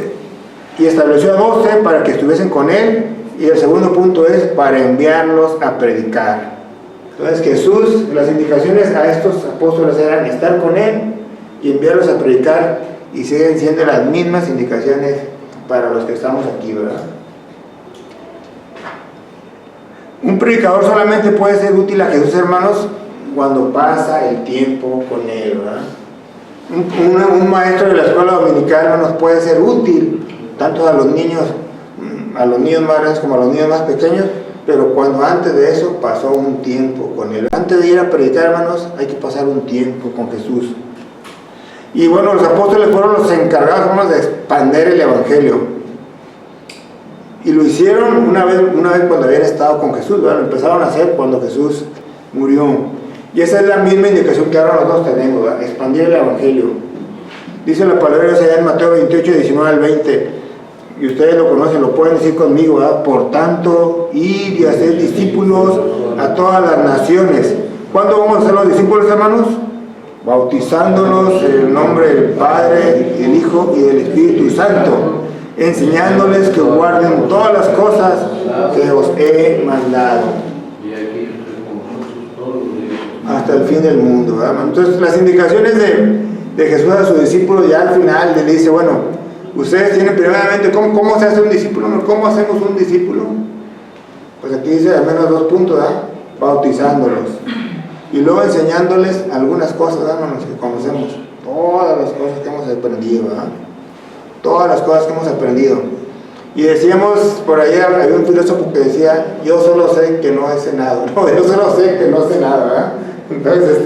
Speaker 2: y estableció a 12 para que estuviesen con Él, y el segundo punto es para enviarlos a predicar. Entonces Jesús, las indicaciones a estos apóstoles eran estar con Él y enviarlos a predicar, y siguen siendo las mismas indicaciones para los que estamos aquí, ¿verdad? Un predicador solamente puede ser útil a Jesús, hermanos, cuando pasa el tiempo con Él, ¿verdad? Un maestro de la escuela dominical no nos puede ser útil tanto a los niños más grandes como a los niños más pequeños, pero cuando antes de eso pasó un tiempo con Él. Antes de ir a predicar, hermanos, hay que pasar un tiempo con Jesús. Y bueno, los apóstoles fueron los encargados, hermanos, de expandir el evangelio, y lo hicieron una vez cuando habían estado con Jesús, ¿verdad? Lo empezaron a hacer cuando Jesús murió. Y esa es la misma indicación que ahora nosotros tenemos, ¿verdad? Expandir el evangelio. Dice la palabra de Dios allá en Mateo 28, 19 al 20, y ustedes lo conocen, lo pueden decir conmigo, ¿verdad? Por tanto, id y hacer discípulos a todas las naciones. ¿Cuándo vamos a ser los discípulos, hermanos? Bautizándolos en el nombre del Padre, del Hijo y del Espíritu Santo, enseñándoles que guarden todas las cosas que os he mandado, hasta el fin del mundo, ¿verdad? Entonces las indicaciones de Jesús a sus discípulos, ya al final le dice, bueno, ustedes tienen primeramente, ¿cómo se hace un discípulo? ¿Cómo hacemos un discípulo? Pues aquí dice al menos 2 puntos, ¿verdad? Bautizándolos, y luego enseñándoles algunas cosas, hermanos, que conocemos, todas las cosas que hemos aprendido, ¿verdad? Todas las cosas que hemos aprendido. Y decíamos, por ahí había un filósofo que decía, yo solo sé que no sé nada, no, yo solo sé que no sé nada, ¿verdad? Entonces,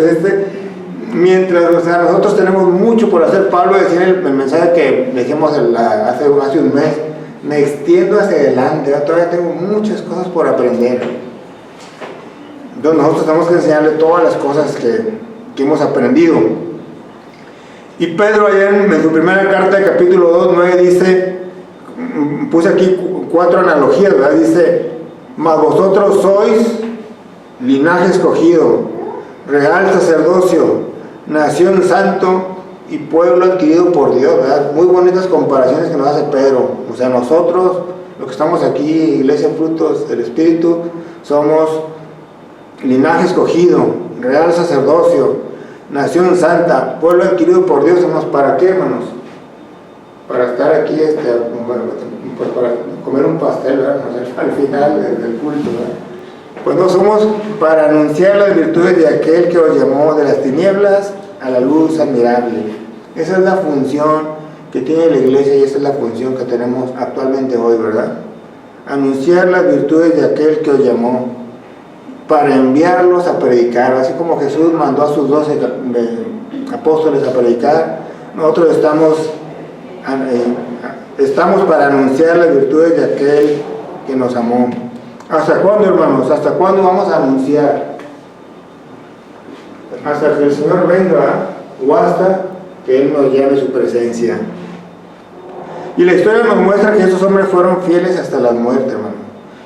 Speaker 2: mientras, o sea, nosotros tenemos mucho por hacer. Pablo decía en el mensaje que dijimos hace un mes, me extiendo hacia adelante, ¿verdad? Todavía tengo muchas cosas por aprender. Entonces nosotros tenemos que enseñarle todas las cosas que hemos aprendido. Y Pedro ayer en su primera carta, capítulo 2, 9, dice, puse aquí 4 analogías, ¿verdad? Dice, mas vosotros sois linaje escogido, real sacerdocio, nación santo y pueblo adquirido por Dios, ¿verdad? Muy bonitas comparaciones que nos hace Pedro. O sea, nosotros, los que estamos aquí, Iglesia Frutos del Espíritu, somos linaje escogido, real sacerdocio, nación santa, pueblo adquirido por Dios. ¿Hermanos? ¿Para qué, hermanos? Para estar aquí, para comer un pastel, ¿verdad? Al final del culto, ¿verdad? Pues no, somos para anunciar las virtudes de aquel que os llamó de las tinieblas a la luz admirable. Esa es la función que tiene la iglesia, y esa es la función que tenemos actualmente hoy, ¿verdad? Anunciar las virtudes de aquel que os llamó para enviarlos a predicar. Así como Jesús mandó a sus 12 apóstoles a predicar, nosotros estamos para anunciar las virtudes de aquel que nos amó. ¿Hasta cuándo, hermanos? ¿Hasta cuándo vamos a anunciar? Hasta que el Señor venga o hasta que Él nos llame su presencia. Y la historia nos muestra que esos hombres fueron fieles hasta la muerte, hermano.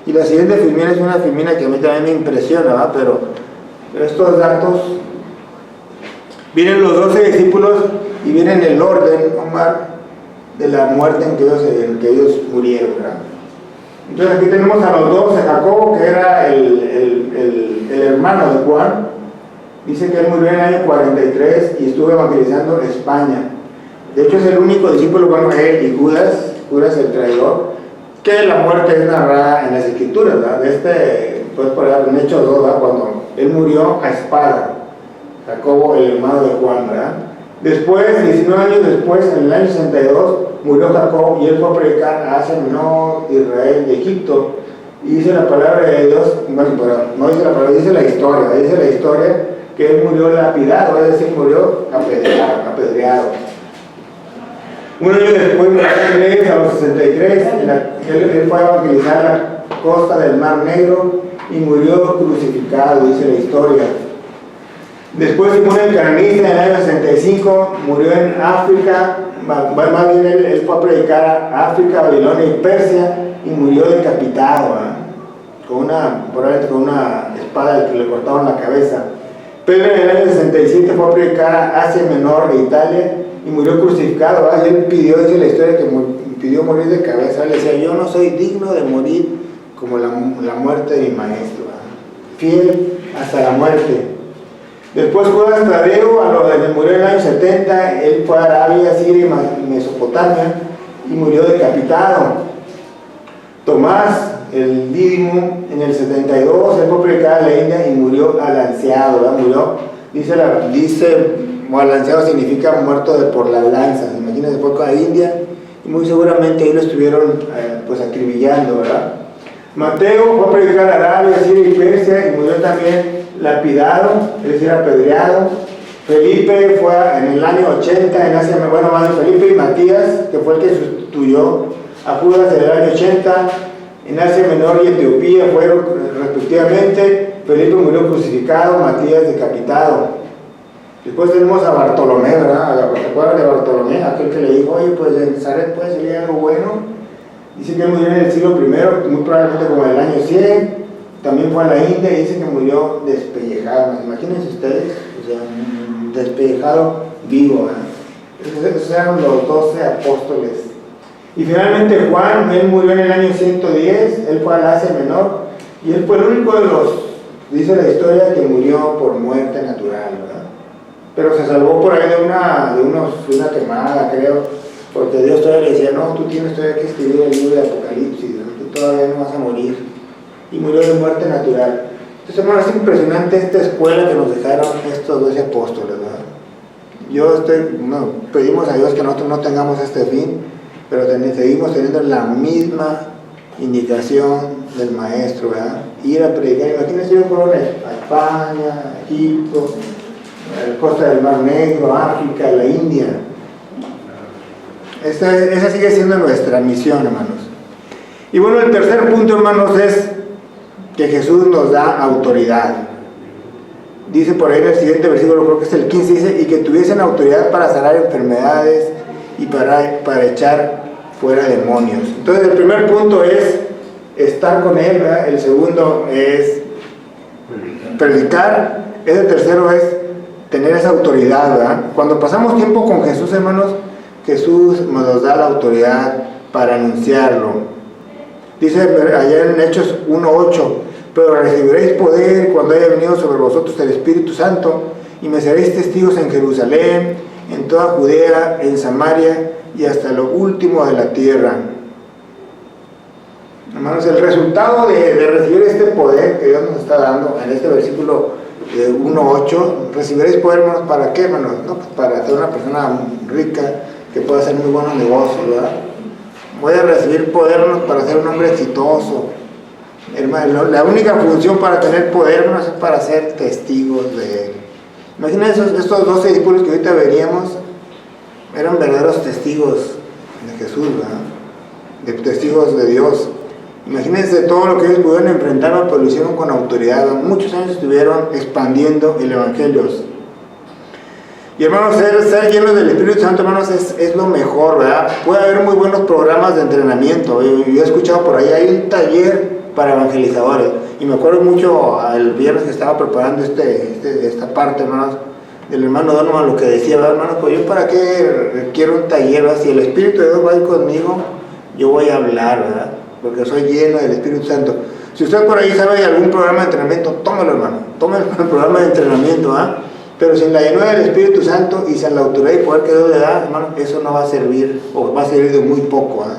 Speaker 2: Y la siguiente filmina es una filmina que a mí también me impresiona, ¿verdad? Pero estos datos, vienen los 12 discípulos y vienen el orden, Omar, de la muerte en que ellos murieron, ¿verdad? Entonces aquí tenemos a los 12, Jacobo, que era el hermano de Juan. Dice que él murió en el año 43 y estuvo evangelizando España. De hecho es el único discípulo, bueno, él y Judas el traidor, que la muerte es narrada en las escrituras, ¿verdad? Pues por ejemplo, en Hechos 2, ¿verdad? Cuando él murió a espada, Jacobo, el hermano de Juan, ¿verdad? Después, 19 años después, en el año 62, murió Jacob y él fue a predicar a Asia Menor, Israel y Egipto. Y dice la palabra de Dios, bueno, no dice la palabra, dice la historia que él murió lapidado, es decir, murió apedreado. Un año después, a los 63, él fue a evangelizar la costa del Mar Negro y murió crucificado, dice la historia. Después Simón el Cananita en el año 65 murió en África, más bien él fue a predicar a África, Babilonia y Persia y murió decapitado, probablemente con una espada que le cortaban la cabeza. Pedro en el año 67 fue a predicar a Asia Menor e Italia y murió crucificado, ¿verdad? Y él pidió, dice la historia, que pidió morir de cabeza. Él decía, yo no soy digno de morir como la muerte de mi maestro, ¿verdad? Fiel hasta la muerte. Después Judas Tadeo, murió en el año 70, él fue a Arabia, Siria y Mesopotamia y murió decapitado. Tomás, el Dídimo, en el 72, él fue a predicar a la India y murió alanceado, ¿verdad? Murió, alanceado significa muerto por las lanzas. Imagínense, fue con la India y muy seguramente ahí lo estuvieron pues acribillando, ¿verdad? Mateo fue a predicar a Arabia, Siria y Persia y murió también lapidado, es decir, apedreado. Felipe fue en el año 80 en Asia, Felipe y Matías, que fue el que sustituyó a Judas en el año 80 en Asia Menor y Etiopía, fueron respectivamente. Felipe murió crucificado, Matías decapitado. Después tenemos a Bartolomé, ¿verdad? ¿Se acuerdan de Bartolomé? Aquel que le dijo, oye, pues en Nazaret puede salir algo bueno. Dice que murió en el siglo I, muy probablemente como en el año 100. También fue a la India y dice que murió despellejado. Imagínense ustedes, o sea, despellejado vivo, ¿verdad? Esos eran los 12 apóstoles. Y finalmente Juan, él murió en el año 110, él fue al Asia Menor y él fue el único de los, dice la historia, que murió por muerte natural, ¿verdad? Pero se salvó por ahí de una quemada, creo, porque Dios todavía le decía, no, tú tienes todavía que escribir el libro de Apocalipsis, ¿no? Tú todavía no vas a morir. Y murió de muerte natural. Entonces, hermano, es impresionante esta escuela que nos dejaron estos 12 apóstoles, ¿verdad? Pedimos a Dios que nosotros no tengamos este fin, pero seguimos teniendo la misma indicación del maestro, ¿verdad? Ir a predicar. Imagínense, yo fueron a España, a Egipto, a la costa del Mar Negro, África, la India. Esa sigue siendo nuestra misión, hermanos. Y bueno, el tercer punto, hermanos, es que Jesús nos da autoridad. Dice por ahí en el siguiente versículo, creo que es el 15, dice, y que tuviesen autoridad para sanar enfermedades y para echar fuera demonios. Entonces el primer punto es estar con Él, ¿verdad? El segundo es predicar. El tercero es tener esa autoridad, ¿verdad? Cuando pasamos tiempo con Jesús, hermanos, Jesús nos da la autoridad para anunciarlo. Dice allá en Hechos 1:8, pero recibiréis poder cuando haya venido sobre vosotros el Espíritu Santo y me seréis testigos en Jerusalén, en toda Judea, en Samaria y hasta lo último de la tierra. Hermanos, el resultado de recibir este poder que Dios nos está dando en este versículo 1:8, recibiréis poder, hermanos, ¿para qué, hermanos? No, pues para ser una persona rica que pueda hacer muy buenos negocios, ¿verdad? Voy a recibir poder, hermanos, para ser un hombre exitoso, Hermano, la única función para tener poder, hermanos, es para ser testigos de Él. Imagínense estos 12 discípulos que ahorita veríamos, eran verdaderos testigos de Jesús, ¿verdad? De testigos de Dios. Imagínense todo lo que ellos pudieron enfrentar, pero lo hicieron con autoridad. Muchos años estuvieron expandiendo el Evangelio. Y hermanos, ser llenos del Espíritu Santo, hermanos, es lo mejor, ¿verdad? Puede haber muy buenos programas de entrenamiento. Yo he escuchado por ahí, hay un taller para evangelizadores. Y me acuerdo mucho el viernes que estaba preparando esta parte, hermanos, del hermano Donovan, lo que decía, hermano, pues yo para qué quiero un taller, ¿verdad? Si el Espíritu de Dios va a ir conmigo, yo voy a hablar, ¿verdad? Porque soy lleno del Espíritu Santo. Si usted por ahí sabe de algún programa de entrenamiento, tómelo, hermano, tómelo el programa de entrenamiento, ¿ah? Pero sin la llenura del Espíritu Santo y sin la autoridad y poder que Dios le da, hermano, eso no va a servir, o va a servir de muy poco, ¿ah?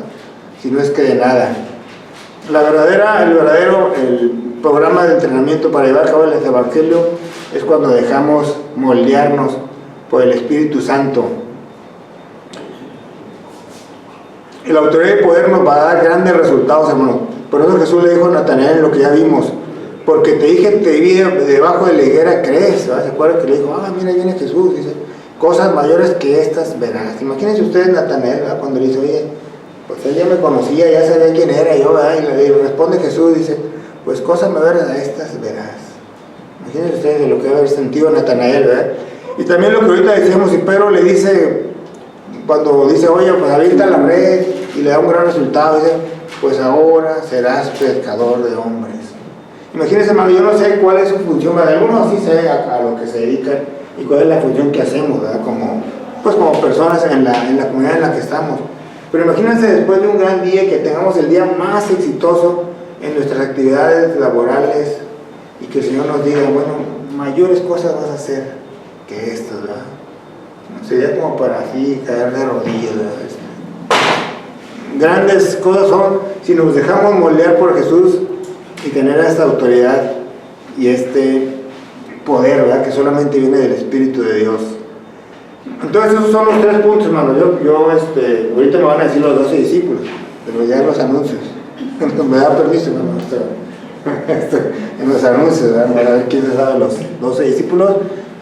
Speaker 2: Si no es que de nada. El programa de entrenamiento para llevar a cabo el Evangelio es cuando dejamos moldearnos por el Espíritu Santo. La autoridad y poder nos va a dar grandes resultados, hermano. Por eso Jesús le dijo a Natanael lo que ya vimos: porque te dije, te vi debajo de la higuera, crees, ¿verdad? ¿Se acuerdan que le dijo, mira, viene Jesús? Dice, cosas mayores que estas verás. Imagínense ustedes Natanael, ¿verdad? Cuando le dice, oye, pues él ya me conocía, ya sabía quién era yo, ¿verdad? Y le responde Jesús, dice, pues cosas mayores a estas verás. Imagínense ustedes de lo que debe haber sentido Natanael, ¿verdad? Y también lo que ahorita decíamos, y Pedro le dice, cuando dice, oye, pues avienta la red, y le da un gran resultado, dice, pues ahora serás pescador de hombres. Imagínense, hermano, yo no sé cuál es su función, ¿verdad? Algunos sí sé a lo que se dedican y cuál es la función que hacemos, ¿verdad? Como personas en la comunidad en la que estamos. Pero imagínense después de un gran día que tengamos el día más exitoso en nuestras actividades laborales y que el Señor nos diga, bueno, mayores cosas vas a hacer que estas, ¿verdad? Sería como para así caer de rodillas, ¿verdad? Grandes cosas son si nos dejamos moldear por Jesús y tener esta autoridad y este poder, ¿verdad? Que solamente viene del Espíritu de Dios. Entonces esos son los 3 puntos, hermano. Ahorita me van a decir los 12 discípulos, pero ya en los anuncios. Me da permiso, hermano, en los anuncios, ¿verdad? Para ver quién se sabe los 12 discípulos.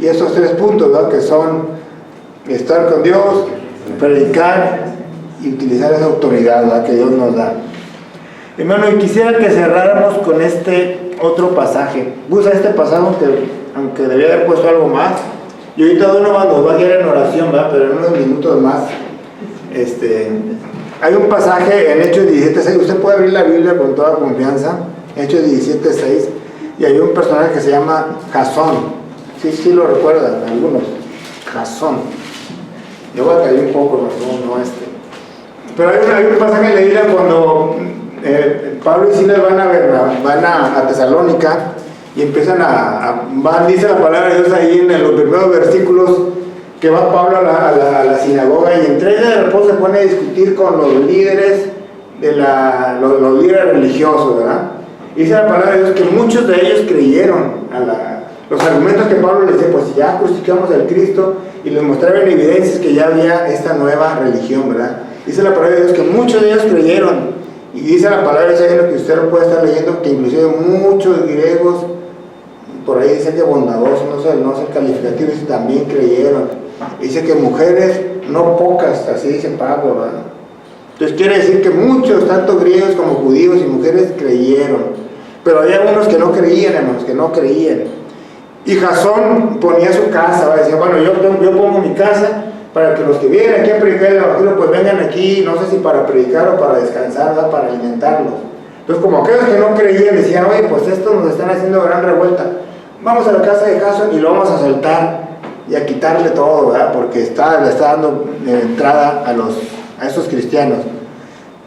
Speaker 2: Y esos 3 puntos, ¿verdad? Que son estar con Dios, predicar y utilizar esa autoridad, ¿verdad? Que Dios nos da. Hermano, y quisiera que cerráramos con este otro pasaje. Usa este pasaje, aunque debía haber puesto algo más. Y ahorita Donovan nos va a guiar en oración, ¿verdad? Pero en unos minutos más. Hay un pasaje en Hechos 17:6. Usted puede abrir la Biblia con toda confianza. Hechos 17:6. Y hay un personaje que se llama Jasón. Sí lo recuerdan algunos. Jasón. Yo voy a caer un poco, no. Pero hay un pasaje en la Biblia cuando Pablo y Silas van a Tesalónica y empiezan dice la palabra de Dios ahí en los primeros versículos que va Pablo a la sinagoga y entre ellos de repente se pone a discutir con los líderes los líderes religiosos, ¿verdad? Y dice la palabra de Dios que muchos de ellos creyeron los argumentos que Pablo les decía, pues si ya crucificamos al Cristo, y les mostraron evidencias que ya había esta nueva religión, ¿verdad? Dice la palabra de Dios que muchos de ellos creyeron. Y dice la palabra de Dios, lo que usted lo puede estar leyendo, que inclusive muchos griegos, por ahí dice que bondadosos, no sé el calificativo, dice también creyeron. Dice que mujeres, no pocas, así dice Pablo, ¿verdad? Entonces quiere decir que muchos, tanto griegos como judíos y mujeres, creyeron. Pero había unos que no creían, hermanos, que no creían. Y Jasón ponía su casa, ¿verdad? Decía, bueno, yo pongo mi casa para que los que vienen aquí a predicar el Evangelio pues vengan aquí, no sé si para predicar o para descansar, ¿verdad? Para alimentarlos. Entonces como aquellos que no creían decían, oye, pues esto nos están haciendo gran revuelta, vamos a la casa de Jasón y lo vamos a soltar y a quitarle todo, ¿verdad? Porque le está dando entrada a esos cristianos.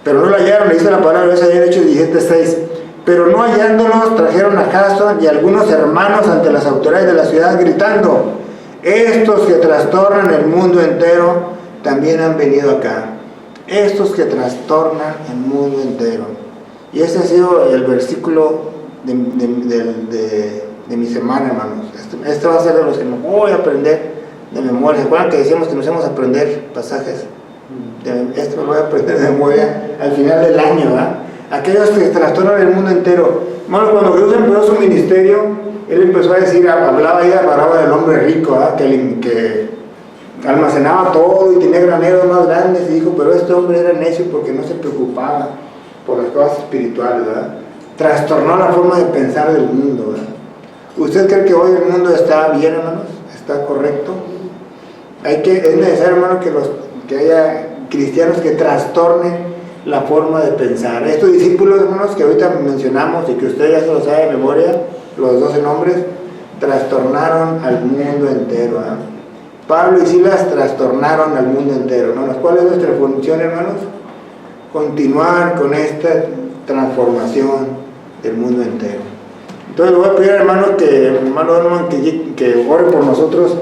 Speaker 2: Pero no lo hallaron, le dice la palabra, eso había hecho 17:6. Pero no hallándolos, trajeron a Jasón y algunos hermanos ante las autoridades de la ciudad gritando, estos que trastornan el mundo entero también han venido acá. Estos que trastornan el mundo entero. Y ese ha sido el versículo de mi semana, hermanos. Este va a ser de los que me voy a aprender de memoria. ¿Se acuerdan que decíamos que nos íbamos a aprender pasajes? Este me lo voy a aprender de memoria al final del año, ¿verdad? aquellos que trastornan el mundo entero. Bueno, cuando Jesús empezó su ministerio, él empezó a decir, hablaba ahí de la parábola del hombre rico, que almacenaba todo y tenía graneros más grandes, y dijo, pero este hombre era necio porque no se preocupaba por las cosas espirituales, ¿verdad? Trastornó la forma de pensar del mundo, ¿verdad? ¿Usted cree que hoy el mundo está bien, hermanos? ¿Está correcto? Es necesario, hermano, que haya cristianos que trastornen la forma de pensar. Estos discípulos, hermanos, que ahorita mencionamos y que usted ya se lo sabe de memoria, los 12 nombres, trastornaron al mundo entero, ¿eh? Pablo y Silas trastornaron al mundo entero, hermanos. ¿Cuál es nuestra función, hermanos? Continuar con esta transformación del mundo entero. Entonces le voy a pedir, hermano Donovan, que ore por nosotros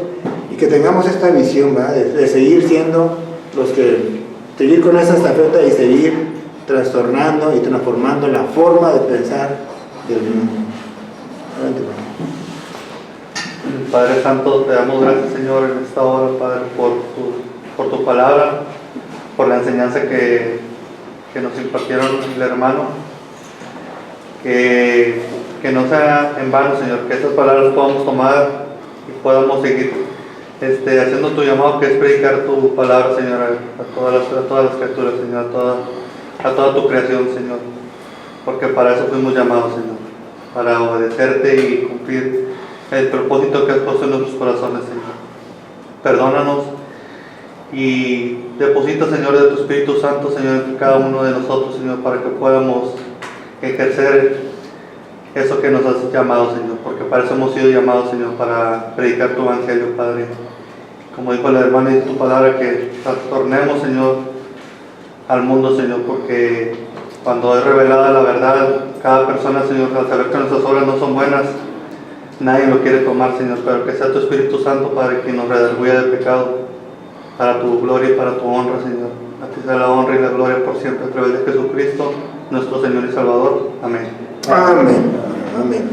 Speaker 2: y que tengamos esta visión, ¿verdad? De seguir siendo seguir con esa estafeta y seguir trastornando y transformando la forma de pensar del mundo. Adelante, hermano.
Speaker 4: Padre Santo, te damos gracias, Señor, en esta hora, Padre, por tu palabra, por la enseñanza que nos impartieron el hermano, que no sea en vano, Señor, que estas palabras podamos tomar y podamos seguir haciendo tu llamado, que es predicar tu palabra, Señor, a todas las criaturas, Señor, a toda tu creación, Señor, porque para eso fuimos llamados, Señor, para obedecerte y cumplir el propósito que has puesto en nuestros corazones, Señor. Perdónanos y deposita, Señor, de tu Espíritu Santo, Señor, en cada uno de nosotros, Señor, para que podamos ejercer eso que nos has llamado, Señor, porque para eso hemos sido llamados, Señor, para predicar tu evangelio, Padre. Como dijo el hermano en tu palabra, que trastornemos, Señor, al mundo, Señor, porque cuando es revelada la verdad, cada persona, Señor, al saber que nuestras obras no son buenas, nadie lo quiere tomar, Señor, pero que sea tu Espíritu Santo, Padre, quien nos redarguya del pecado, para tu gloria y para tu honra, Señor. A ti sea la honra y la gloria por siempre, a través de Jesucristo, nuestro Señor y Salvador. Amén.
Speaker 2: Amén. Amén.